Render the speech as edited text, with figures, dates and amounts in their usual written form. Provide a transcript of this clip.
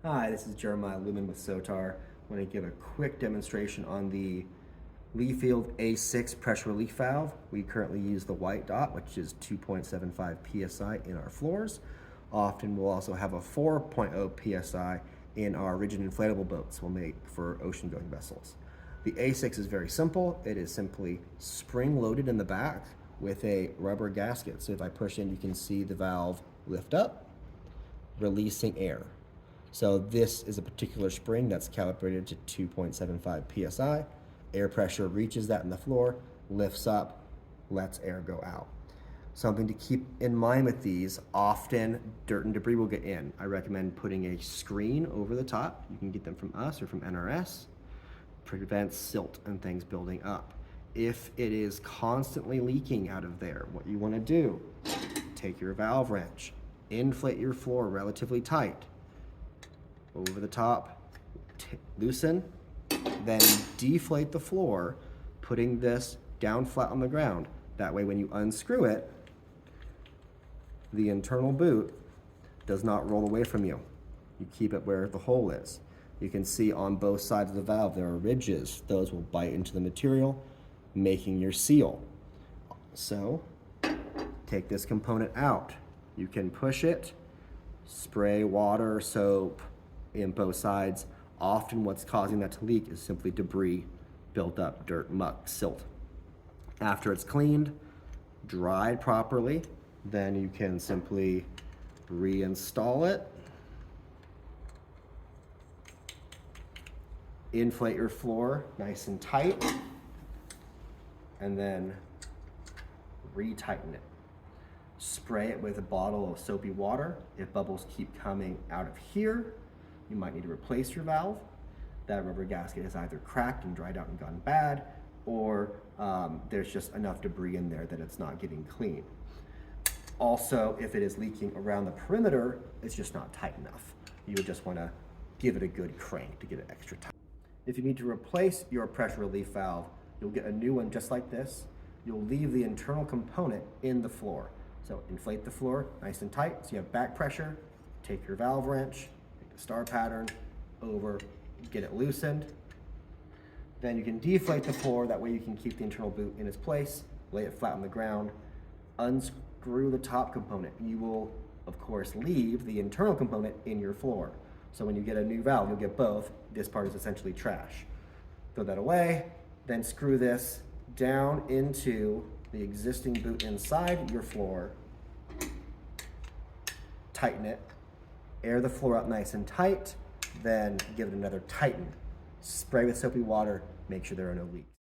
Hi, this is Jeremiah Lumen with SOTAR. I want to give a quick demonstration on the Leafield A-6 pressure relief valve. We currently use the white dot, which is 2.75 psi in our floors. Often we'll also have a 4.0 psi in our rigid inflatable boats we'll make for ocean-going vessels. The A-6 is very simple. It is simply spring-loaded in the back with a rubber gasket. So if I push in, you can see the valve lift up, releasing air. So this is a particular spring that's calibrated to 2.75 psi. Air pressure reaches that in the floor, lifts up, lets air go out. Something to keep in mind with these, often dirt and debris will get in. I recommend putting a screen over the top. You can get them from us or from NRS. Prevents silt and things building up. If it is constantly leaking out of there, what you want to do, take your valve wrench, inflate your floor relatively tight, over the top, loosen, then deflate the floor, putting this down flat on the ground. That way when you unscrew it, the internal boot does not roll away from you. You keep it where the hole is. You can see on both sides of the valve there are ridges. Those will bite into the material, making your seal. So take this component out. You can push it, spray water, soap, in both sides. Often what's causing that to leak is simply debris built up, dirt, muck, silt. After it's cleaned, dried properly, then you can simply reinstall it, inflate your floor nice and tight, and then retighten it. Spray it with a bottle of soapy water. If bubbles keep coming out of here, you might need to replace your valve. That rubber gasket is either cracked and dried out and gone bad, or there's just enough debris in there that it's not getting clean. Also, if it is leaking around the perimeter, it's just not tight enough. You would just want to give it a good crank to get it extra tight. If you need to replace your pressure relief valve, you'll get a new one just like this. You'll leave the internal component in the floor. So inflate the floor nice and tight so you have back pressure. Take your valve wrench, star pattern over, get it loosened. Then you can deflate the floor, that way you can keep the internal boot in its place, lay it flat on the ground, unscrew the top component. You will, of course, leave the internal component in your floor. So when you get a new valve, you'll get both. This part is essentially trash. Throw that away, then screw this down into the existing boot inside your floor, tighten it, air the floor up nice and tight, then give it another tighten. Spray with soapy water, make sure there are no leaks.